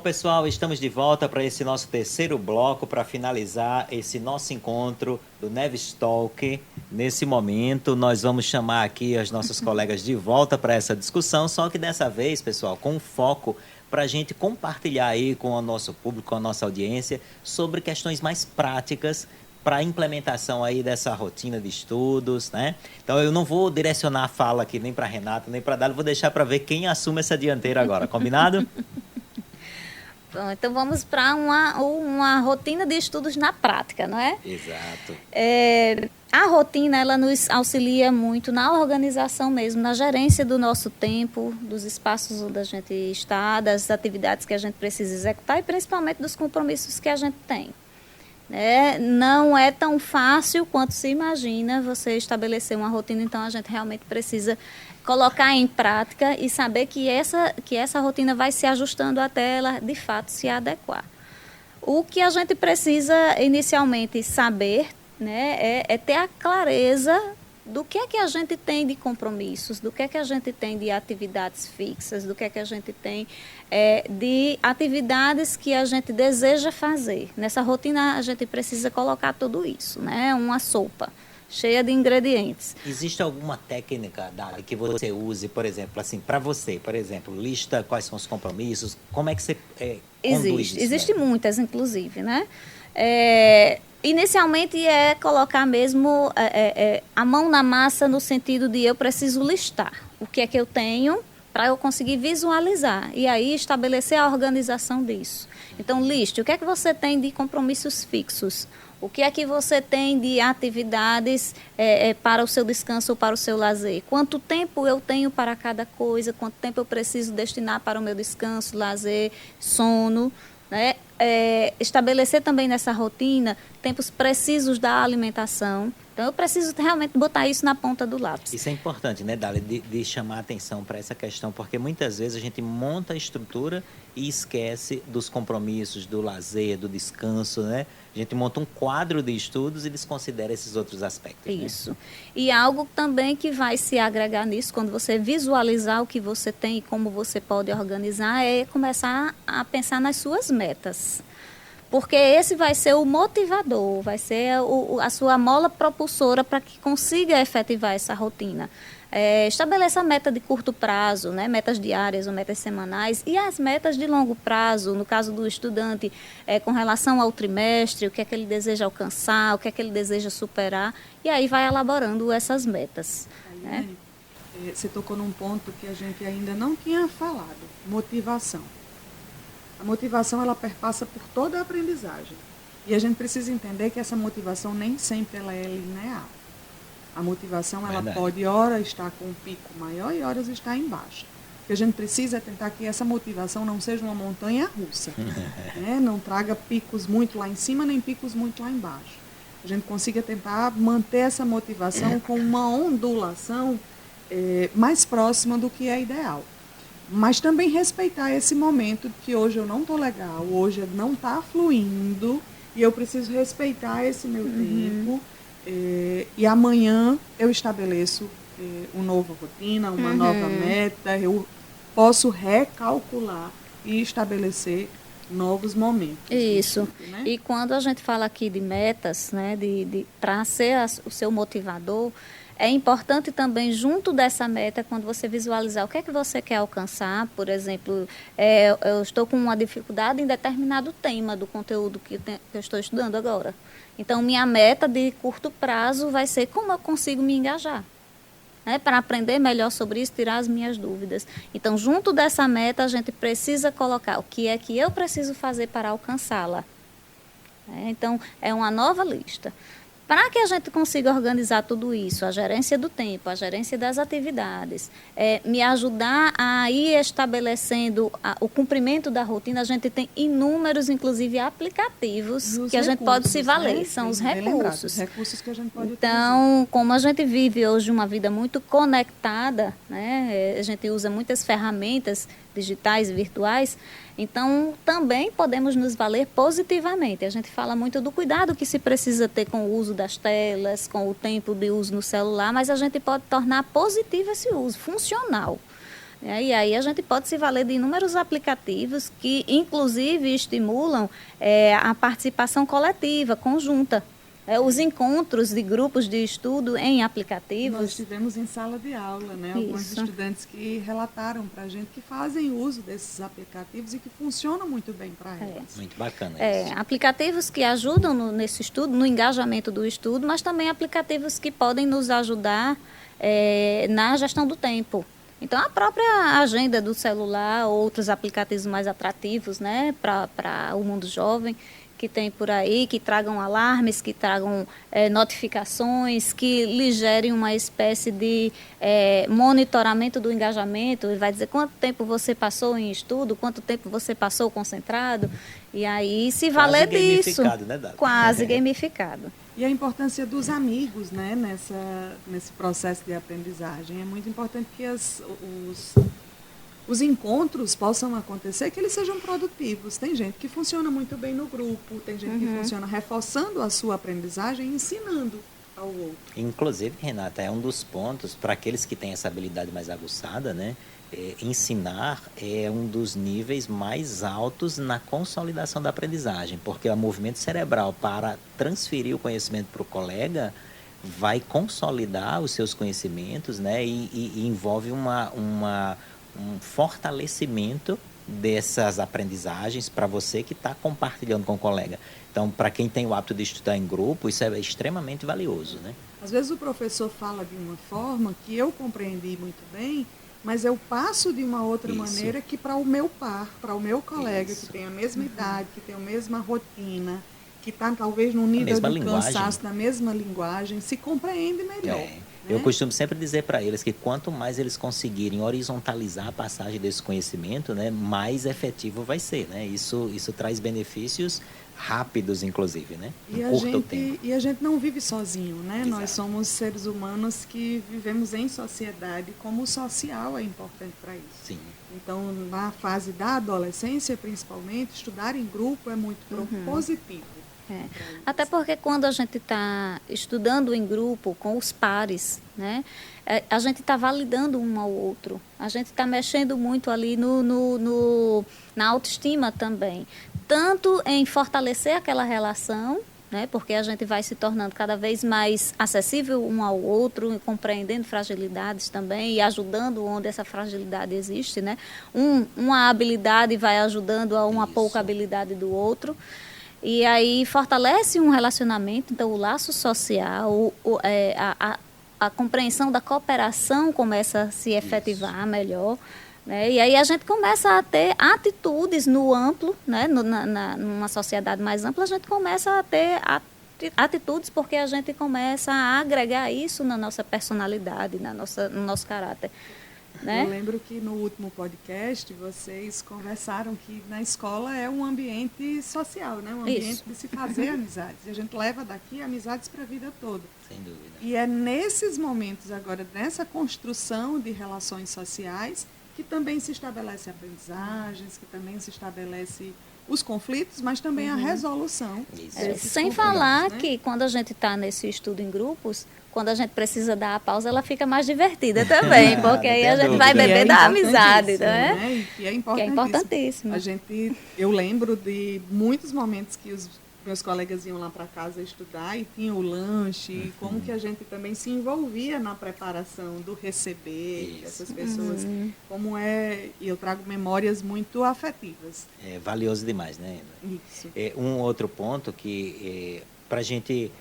pessoal, estamos de volta para esse nosso terceiro bloco para finalizar esse nosso encontro do Neves Talk. Nesse momento, nós vamos chamar aqui as nossas colegas de volta para essa discussão, só que dessa vez, pessoal, com foco para a gente compartilhar aí com o nosso público, com a nossa audiência, sobre questões mais práticas para a implementação aí dessa rotina de estudos, né? Então eu não vou direcionar a fala aqui nem para a Renata, nem para a Dália, vou deixar para ver quem assume essa dianteira agora, combinado? Bom, então vamos para uma rotina de estudos na prática, não é? Exato. A rotina, ela nos auxilia muito na organização mesmo, na gerência do nosso tempo, dos espaços onde a gente está, das atividades que a gente precisa executar e principalmente dos compromissos que a gente tem. Não é tão fácil quanto se imagina você estabelecer uma rotina, então a gente realmente precisa colocar em prática e saber que essa rotina vai se ajustando até ela de fato se adequar. O que a gente precisa inicialmente saber, né, é ter a clareza do que é que a gente tem de compromissos, do que é que a gente tem de atividades fixas, do que é que a gente tem de atividades que a gente deseja fazer. Nessa rotina a gente precisa colocar tudo isso, né? Uma sopa cheia de ingredientes. Existe alguma técnica, Dália, que você use, por exemplo, assim, para você, por exemplo, lista quais são os compromissos, como é que você conduz isso? Existem muitas, inclusive, né? Inicialmente é colocar mesmo a mão na massa no sentido de eu preciso listar o que é que eu tenho para eu conseguir visualizar e aí estabelecer a organização disso. Então, liste o que é que você tem de compromissos fixos, o que é que você tem de atividades para o seu descanso ou para o seu lazer, quanto tempo eu tenho para cada coisa, quanto tempo eu preciso destinar para o meu descanso, lazer, sono, né? Estabelecer também nessa rotina tempos precisos da alimentação. Então, eu preciso realmente botar isso na ponta do lápis. Isso é importante, né, Dália, de chamar a atenção para essa questão, porque muitas vezes a gente monta a estrutura e esquece dos compromissos, do lazer, do descanso, né? A gente monta um quadro de estudos e desconsidera esses outros aspectos. Isso. Né? E algo também que vai se agregar nisso, quando você visualizar o que você tem e como você pode organizar, é começar a pensar nas suas metas. Porque esse vai ser o motivador, vai ser a sua mola propulsora para que consiga efetivar essa rotina. Estabeleça a meta de curto prazo, né, metas diárias ou metas semanais, e as metas de longo prazo, no caso do estudante, com relação ao trimestre, o que é que ele deseja alcançar, o que é que ele deseja superar, e aí vai elaborando essas metas. Aí, você tocou num ponto que a gente ainda não tinha falado, motivação. A motivação, ela perpassa por toda a aprendizagem. E a gente precisa entender que essa motivação nem sempre ela é linear. A motivação, ela pode, ora, estar com um pico maior e horas estar em baixa. O que a gente precisa é tentar que essa motivação não seja uma montanha russa. Né? Não traga picos muito lá em cima, nem picos muito lá embaixo. A gente consiga tentar manter essa motivação com uma ondulação mais próxima do que é ideal. Mas também respeitar esse momento que hoje eu não estou legal, hoje não está fluindo, e eu preciso respeitar esse meu tempo. E amanhã eu estabeleço uma nova rotina, uma nova meta, eu posso recalcular e estabelecer novos momentos. Isso. Né? E quando a gente fala aqui de metas, né, para ser o seu motivador, é importante também, junto dessa meta, quando você visualizar o que é que você quer alcançar, por exemplo, eu estou com uma dificuldade em determinado tema do conteúdo que eu estou estudando agora. Então, minha meta de curto prazo vai ser como eu consigo me engajar, né, para aprender melhor sobre isso, tirar as minhas dúvidas. Então, junto dessa meta, a gente precisa colocar o que é que eu preciso fazer para alcançá-la. Então, é uma nova lista. Para que a gente consiga organizar tudo isso, a gerência do tempo, a gerência das atividades, me ajudar a ir estabelecendo o cumprimento da rotina, a gente tem inúmeros, inclusive, aplicativos que a gente pode se valer, são os recursos. Os recursos que a gente pode Então, como a gente vive hoje uma vida muito conectada, né, a gente usa muitas ferramentas digitais, virtuais, então também podemos nos valer positivamente. A gente fala muito do cuidado que se precisa ter com o uso das telas, com o tempo de uso no celular, mas a gente pode tornar positivo esse uso, funcional. E aí a gente pode se valer de inúmeros aplicativos que, inclusive, estimulam a participação coletiva, conjunta. Os encontros de grupos de estudo em aplicativos. Nós tivemos em sala de aula, né? Alguns estudantes que relataram para a gente que fazem uso desses aplicativos e que funcionam muito bem para eles. Muito bacana isso. Aplicativos que ajudam nesse estudo, no engajamento do estudo, mas também aplicativos que podem nos ajudar na gestão do tempo. Então, a própria agenda do celular, outros aplicativos mais atrativos, né, para o mundo jovem, que tem por aí, que tragam alarmes, que tragam notificações, que lhe gerem uma espécie de monitoramento do engajamento, vai dizer quanto tempo você passou em estudo, quanto tempo você passou concentrado, e aí se valer disso. Quase gamificado, né, Dada? Quase gamificado. E a importância dos amigos, né, nesse processo de aprendizagem. É muito importante que os encontros possam acontecer, que eles sejam produtivos. Tem gente que funciona muito bem no grupo, tem gente que funciona reforçando a sua aprendizagem e ensinando ao outro. Inclusive, Renata, é um dos pontos para aqueles que têm essa habilidade mais aguçada, né? Ensinar é um dos níveis mais altos na consolidação da aprendizagem, porque o movimento cerebral para transferir o conhecimento para o colega vai consolidar os seus conhecimentos, né? E envolve um fortalecimento dessas aprendizagens para você que está compartilhando com o colega. Então, para quem tem o hábito de estudar em grupo, isso é extremamente valioso, né? Às vezes o professor fala de uma forma que eu compreendi muito bem, mas eu passo de uma outra maneira que para o meu par, para o meu colega que tem a mesma idade, que tem a mesma rotina, que está talvez num nível de cansaço, na mesma linguagem, se compreende melhor. Eu costumo sempre dizer para eles que quanto mais eles conseguirem horizontalizar a passagem desse conhecimento, né, mais efetivo vai ser, né? Isso traz benefícios rápidos, inclusive, né? E a gente não vive sozinho, né? Exato. Nós somos seres humanos que vivemos em sociedade, como o social é importante para isso. Sim. Então, na fase da adolescência, principalmente, estudar em grupo é muito positivo. Até porque quando a gente está estudando em grupo com os pares, né, a gente está validando um ao outro, a gente está mexendo muito ali na autoestima também, tanto em fortalecer aquela relação, né, porque a gente vai se tornando cada vez mais acessível um ao outro, compreendendo fragilidades também e ajudando onde essa fragilidade existe, né? Uma habilidade vai ajudando a uma pouca habilidade do outro. E aí fortalece um relacionamento, então o laço social, a compreensão da cooperação começa a se efetivar melhor, né? E aí a gente começa a ter atitudes no amplo, né? Numa sociedade mais ampla, a gente começa a ter atitudes porque a gente começa a agregar isso na nossa personalidade, no nosso caráter. Né? Eu lembro que no último podcast vocês conversaram que na escola é um ambiente social, né? Um ambiente de se fazer amizades. E a gente leva daqui amizades para a vida toda. Sem dúvida. E é nesses momentos agora, nessa construção de relações sociais, que também se estabelece aprendizagens, que também se estabelece os conflitos, mas também a resolução. Sem falar, né, que quando a gente está nesse estudo em grupos, quando a gente precisa dar a pausa, ela fica mais divertida também, porque aí a gente vai beber da amizade, né? E é importantíssimo. Eu lembro de muitos momentos que os meus colegas iam lá para casa estudar e tinha o lanche, como que a gente também se envolvia na preparação do receber essas pessoas, e eu trago memórias muito afetivas. É valioso demais, né? Isso. Um outro ponto que para a gente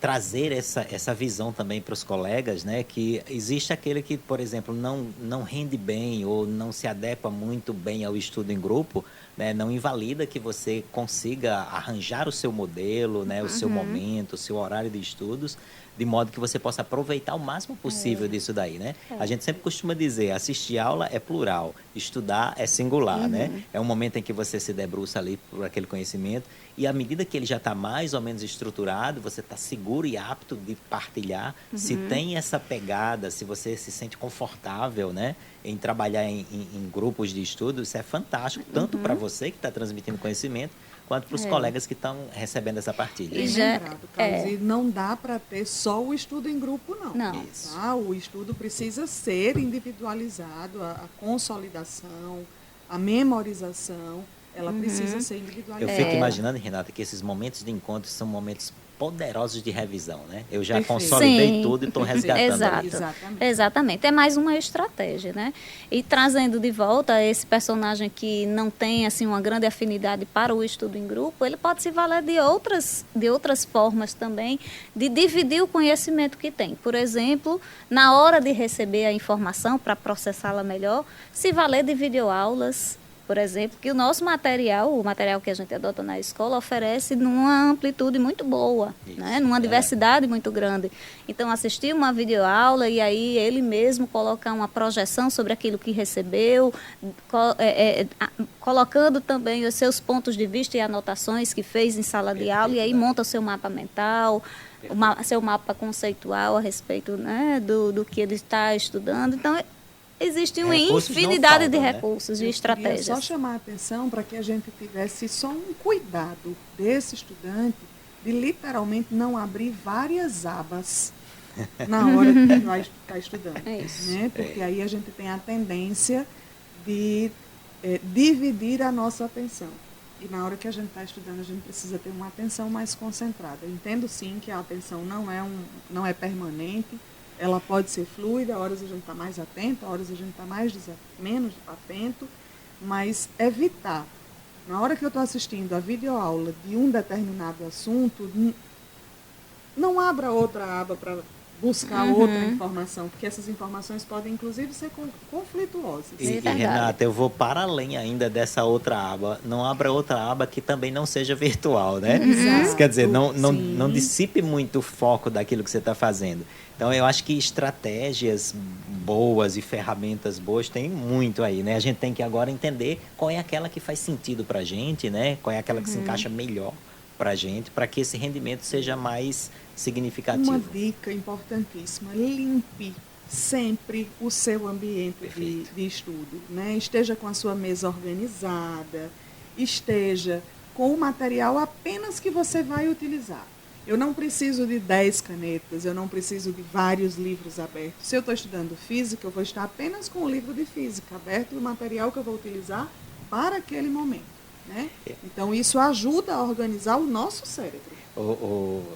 trazer essa visão também para os colegas, né, que existe aquele que, por exemplo, não rende bem ou não se adequa muito bem ao estudo em grupo, né, não invalida que você consiga arranjar o seu modelo, né, o seu momento, o seu horário de estudos, de modo que você possa aproveitar o máximo possível disso daí, né? A gente sempre costuma dizer, assistir aula é plural, estudar é singular, né? É um momento em que você se debruça ali por aquele conhecimento e à medida que ele já está mais ou menos estruturado, você está seguro seguro e apto de partilhar, se tem essa pegada, se você se sente confortável, né, em trabalhar em grupos de estudo, isso é fantástico, tanto para você que está transmitindo conhecimento, quanto para os colegas que estão recebendo essa partilha. Bem lembrado, Carlos, e não dá para ter só o estudo em grupo, não. Não. Isso. Tá? O estudo precisa ser individualizado, a consolidação, a memorização, ela precisa ser Eu individualizada. fico imaginando, Renata, que esses momentos de encontro são momentos poderosos de revisão, né? Eu já Perfeito. consolidei Sim. tudo e estou resgatando. Exato. ali. Exatamente. Exatamente. É mais uma estratégia, né? E trazendo de volta esse personagem que não tem assim uma grande afinidade para o estudo em grupo, ele pode se valer de outras formas também de dividir o conhecimento que tem. Por exemplo, na hora de receber a informação para processá-la melhor, se valer de videoaulas, por exemplo, que o nosso material, o material que a gente adota na escola, oferece numa amplitude muito boa, né? Numa diversidade muito grande. Então, assistir uma videoaula e aí ele mesmo colocar uma projeção sobre aquilo que recebeu, colocando também os seus pontos de vista e anotações que fez em sala de aula, e aí monta o seu mapa mental, seu mapa conceitual a respeito, né, do que ele está estudando. Então, existe uma Recursos não infinidade de faltam, né? recursos, de Eu estratégias. queria só chamar a atenção para que a gente tivesse só um cuidado desse estudante de literalmente não abrir várias abas na hora que vai estar estudando. É isso. Né? Porque aí a gente tem a tendência de dividir a nossa atenção. E na hora que a gente está estudando, a gente precisa ter uma atenção mais concentrada. Eu entendo sim que a atenção não é permanente, ela pode ser fluida, horas a gente está mais atento, horas a gente está menos atento, mas evitar. Na hora que eu estou assistindo a videoaula de um determinado assunto, não abra outra aba para buscar outra informação, porque essas informações podem, inclusive, ser conflituosas. E, verdade. Renata, eu vou para além ainda dessa outra aba. Não abra outra aba que também não seja virtual, né? Exato, Isso quer dizer, não sim. dissipe muito o foco daquilo que você está fazendo. Então, eu acho que estratégias boas e ferramentas boas tem muito aí, né? A gente tem que agora entender qual é aquela que faz sentido para a gente, né? Qual é aquela que se encaixa melhor para a gente, para que esse rendimento seja mais significativo. Uma dica importantíssima: limpe sempre o seu ambiente de estudo, né? Esteja com a sua mesa organizada, esteja com o material apenas que você vai utilizar. Eu não preciso de 10 canetas, eu não preciso de vários livros abertos. Se eu estou estudando física, eu vou estar apenas com o livro de física aberto e o material que eu vou utilizar para aquele momento, né? Então, isso ajuda a organizar o nosso cérebro.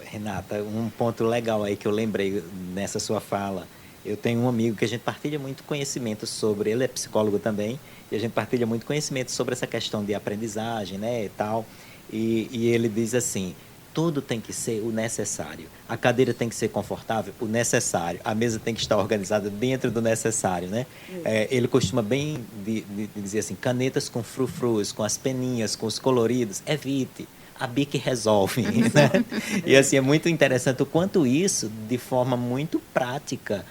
Renata, um ponto legal aí que eu lembrei nessa sua fala. Eu tenho um amigo que a gente partilha muito conhecimento sobre, ele é psicólogo também, e a gente partilha muito conhecimento sobre essa questão de aprendizagem, né, e tal. E ele diz assim: tudo tem que ser o necessário. A cadeira tem que ser confortável, o necessário. A mesa tem que estar organizada dentro do necessário, né? Ele costuma bem de dizer assim: canetas com frufrus, com as peninhas, com os coloridos, evite. A Bic resolve, né? E assim, é muito interessante o quanto isso, de forma muito prática,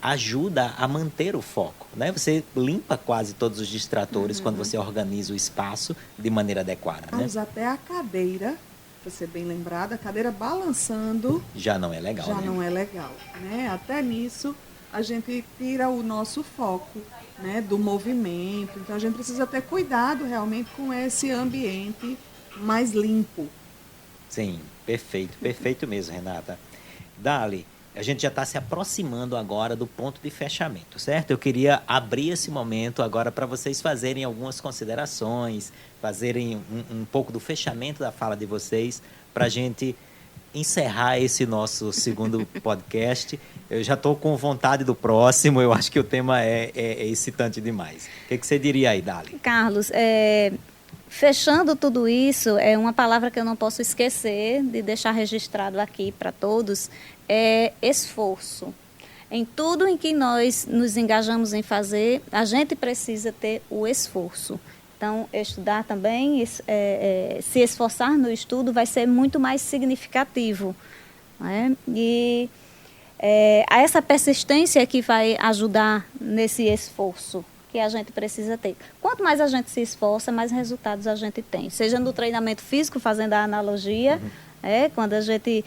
ajuda a manter o foco, né? Você limpa quase todos os distratores quando você organiza o espaço de maneira adequada, né? Mas até a cadeira, para ser bem lembrada, a cadeira balançando já não é legal, já né? não é legal, né? Até nisso a gente tira o nosso foco, né, do movimento. Então a gente precisa ter cuidado realmente com esse ambiente mais limpo. Sim, perfeito mesmo, Renata. Dali, a gente já está se aproximando agora do ponto de fechamento, certo? Eu queria abrir esse momento agora para vocês fazerem algumas considerações, fazerem um pouco do fechamento da fala de vocês, para a gente encerrar esse nosso segundo podcast. Eu já estou com vontade do próximo, eu acho que o tema é excitante demais. O que você diria aí, Dali? Carlos, fechando tudo isso, é uma palavra que eu não posso esquecer de deixar registrado aqui para todos, é esforço. Em tudo em que nós nos engajamos em fazer, a gente precisa ter o esforço. Então, estudar também, se esforçar no estudo vai ser muito mais significativo, né? E essa persistência que vai ajudar nesse esforço que a gente precisa ter. Quanto mais a gente se esforça, mais resultados a gente tem. Seja no treinamento físico, fazendo a analogia, Quando a gente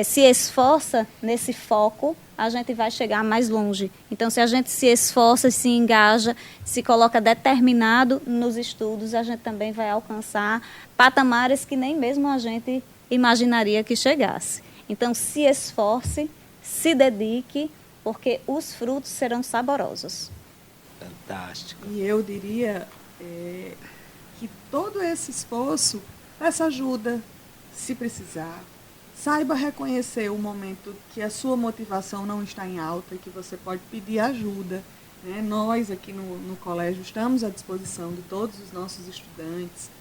se esforça nesse foco, a gente vai chegar mais longe. Então, se a gente se esforça, se engaja, se coloca determinado nos estudos, a gente também vai alcançar patamares que nem mesmo a gente imaginaria que chegasse. Então, se esforce, se dedique, porque os frutos serão saborosos. Fantástico. E eu diria que todo esse esforço, peça ajuda, se precisar. Saiba reconhecer o momento que a sua motivação não está em alta e que você pode pedir ajuda. Né? Nós aqui no colégio estamos à disposição de todos os nossos estudantes.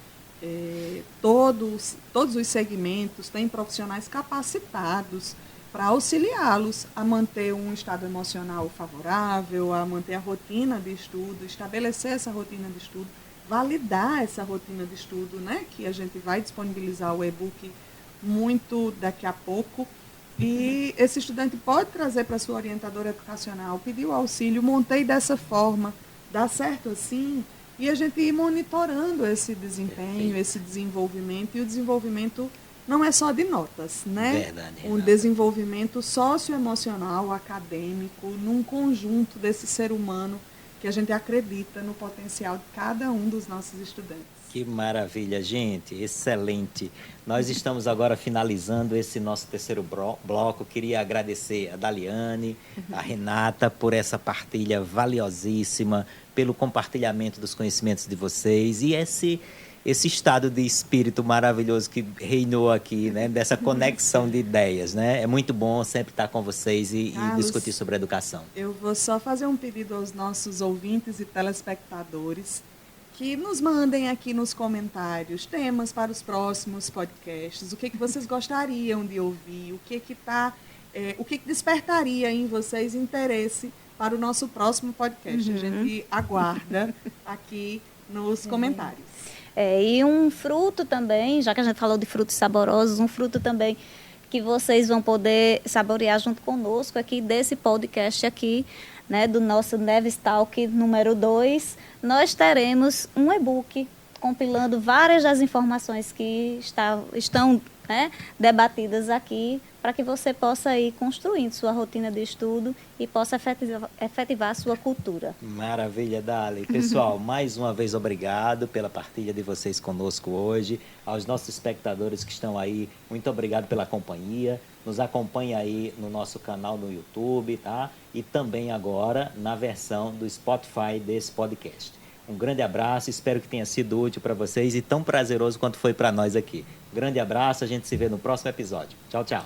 Todos os segmentos têm profissionais capacitados para auxiliá-los a manter um estado emocional favorável, a manter a rotina de estudo, estabelecer essa rotina de estudo, validar essa rotina de estudo, né? Que a gente vai disponibilizar o e-book muito daqui a pouco. E esse estudante pode trazer para a sua orientadora educacional, pedir o auxílio, montei dessa forma, dá certo assim, e a gente ir monitorando esse desempenho, esse desenvolvimento, e o desenvolvimento não é só de notas, né? Verdade, um desenvolvimento socioemocional, acadêmico, num conjunto desse ser humano que a gente acredita no potencial de cada um dos nossos estudantes. Que maravilha, gente, excelente. Nós estamos agora finalizando esse nosso terceiro bloco. Queria agradecer a Daliane, a Renata, por essa partilha valiosíssima, pelo compartilhamento dos conhecimentos de vocês e esse estado de espírito maravilhoso que reinou aqui, né? Dessa conexão de ideias, né? É muito bom sempre estar com vocês e discutir sobre educação. Eu vou só fazer um pedido aos nossos ouvintes e telespectadores que nos mandem aqui nos comentários temas para os próximos podcasts, o que vocês gostariam de ouvir, o que despertaria em vocês interesse para o nosso próximo podcast. A gente aguarda aqui nos comentários. E um fruto também, já que a gente falou de frutos saborosos, um fruto também que vocês vão poder saborear junto conosco aqui desse podcast aqui, né, do nosso Neves Talk número 2, nós teremos um e-book compilando várias das informações que estão né, debatidas aqui, para que você possa ir construindo sua rotina de estudo e possa efetivar a sua cultura. Maravilha, Dali. Pessoal, mais uma vez obrigado pela partilha de vocês conosco hoje. Aos nossos espectadores que estão aí, muito obrigado pela companhia. Nos acompanhe aí no nosso canal no YouTube, tá? E também agora na versão do Spotify desse podcast. Um grande abraço, espero que tenha sido útil para vocês e tão prazeroso quanto foi para nós aqui. Grande abraço, a gente se vê no próximo episódio. Tchau, tchau.